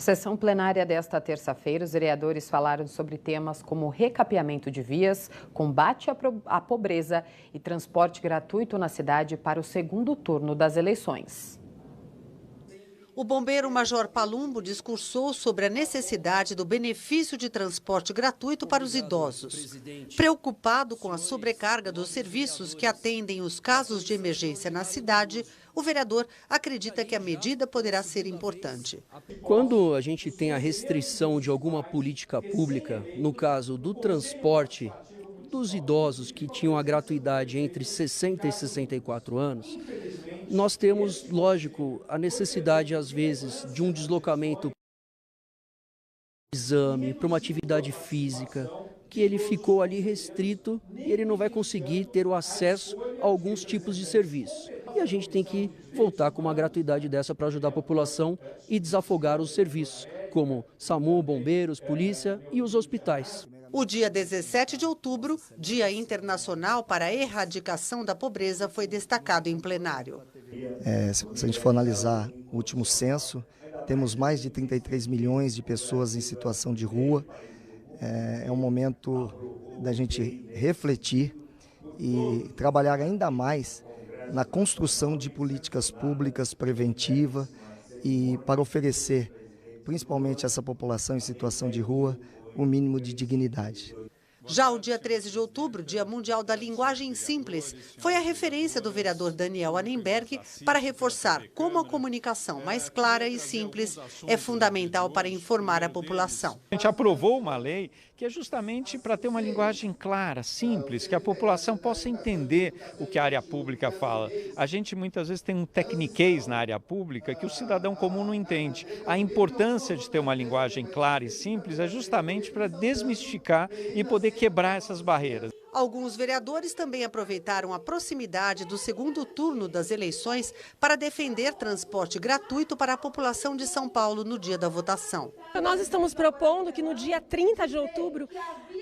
Sessão plenária desta terça-feira, os vereadores falaram sobre temas como recapeamento de vias, combate à pobreza e transporte gratuito na cidade para o segundo turno das eleições. O bombeiro Major Palumbo discursou sobre a necessidade do benefício de transporte gratuito para os idosos. Preocupado com a sobrecarga dos serviços que atendem os casos de emergência na cidade, o vereador acredita que a medida poderá ser importante. Quando a gente tem a restrição de alguma política pública, no caso do transporte dos idosos que tinham a gratuidade entre 60 e 64 anos, nós temos, lógico, a necessidade, às vezes, de um deslocamento para exame, para uma atividade física, que ele ficou ali restrito e ele não vai conseguir ter o acesso a alguns tipos de serviços. E a gente tem que voltar com uma gratuidade dessa para ajudar a população e desafogar os serviços, como SAMU, bombeiros, polícia e os hospitais. O dia 17 de outubro, Dia Internacional para a Erradicação da Pobreza, foi destacado em plenário. Se a gente for analisar o último censo, temos mais de 33 milhões de pessoas em situação de rua. É um momento da gente refletir e trabalhar ainda mais na construção de políticas públicas preventivas e para oferecer, principalmente a essa população em situação de rua, o mínimo de dignidade. Já o dia 13 de outubro, Dia Mundial da Linguagem Simples, foi a referência do vereador Daniel Annemberg para reforçar como a comunicação mais clara e simples é fundamental para informar a população. A gente aprovou uma lei que é justamente para ter uma linguagem clara, simples, que a população possa entender o que a área pública fala. A gente muitas vezes tem um tecniquez na área pública que o cidadão comum não entende. A importância de ter uma linguagem clara e simples é justamente para desmistificar e poder quebrar essas barreiras. Alguns vereadores também aproveitaram a proximidade do segundo turno das eleições para defender transporte gratuito para a população de São Paulo no dia da votação. Nós estamos propondo que no dia 30 de outubro,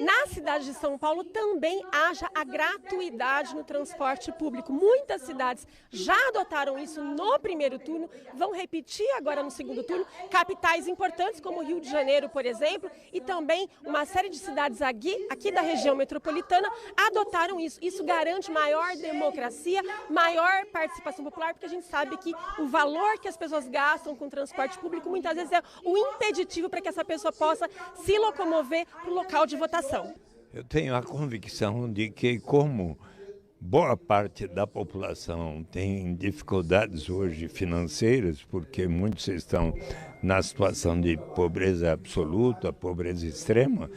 na cidade de São Paulo, também haja a gratuidade no transporte público. Muitas cidades já adotaram isso no primeiro turno, vão repetir agora no segundo turno. Capitais importantes como Rio de Janeiro, por exemplo, e também uma série de cidades aqui da região metropolitana adotaram isso. Isso garante maior democracia, maior participação popular, porque a gente sabe que o valor que as pessoas gastam com transporte público muitas vezes é o impeditivo para que essa pessoa possa se locomover para o local de votação. Eu tenho a convicção de que, como boa parte da população tem dificuldades hoje financeiras, porque muitos estão na situação de pobreza absoluta, pobreza extrema,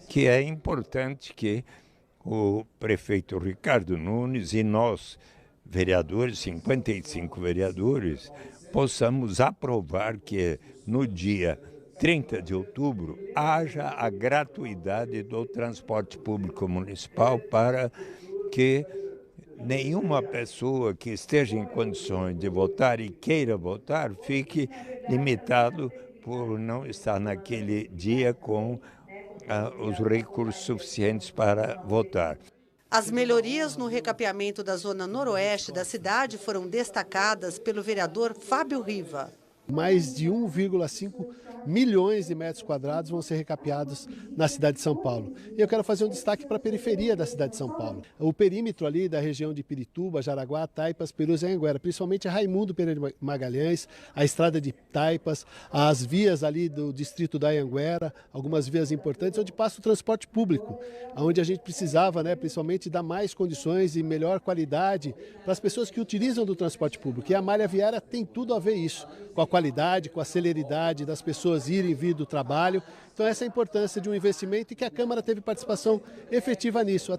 que é importante que o prefeito Ricardo Nunes e nós, vereadores, 55 vereadores, possamos aprovar que no dia 30 de outubro haja a gratuidade do transporte público municipal para que nenhuma pessoa que esteja em condições de votar e queira votar fique limitado por não estar naquele dia com os recursos suficientes para votar. As melhorias no recapeamento da zona noroeste da cidade foram destacadas pelo vereador Fábio Riva. Mais de 1,5 milhões de metros quadrados vão ser recapeados na cidade de São Paulo. E eu quero fazer um destaque para a periferia da cidade de São Paulo. O perímetro ali da região de Pirituba, Jaraguá, Taipas, Perus e Anhanguera, principalmente Raimundo Pereira de Magalhães, a estrada de Taipas, as vias ali do distrito da Anhanguera, algumas vias importantes onde passa o transporte público, onde a gente precisava, principalmente, dar mais condições e melhor qualidade para as pessoas que utilizam do transporte público. E a malha viária tem tudo a ver isso, com a qualidade, com a celeridade das pessoas irem e vir do trabalho. Então essa é a importância de um investimento e que a Câmara teve participação efetiva nisso.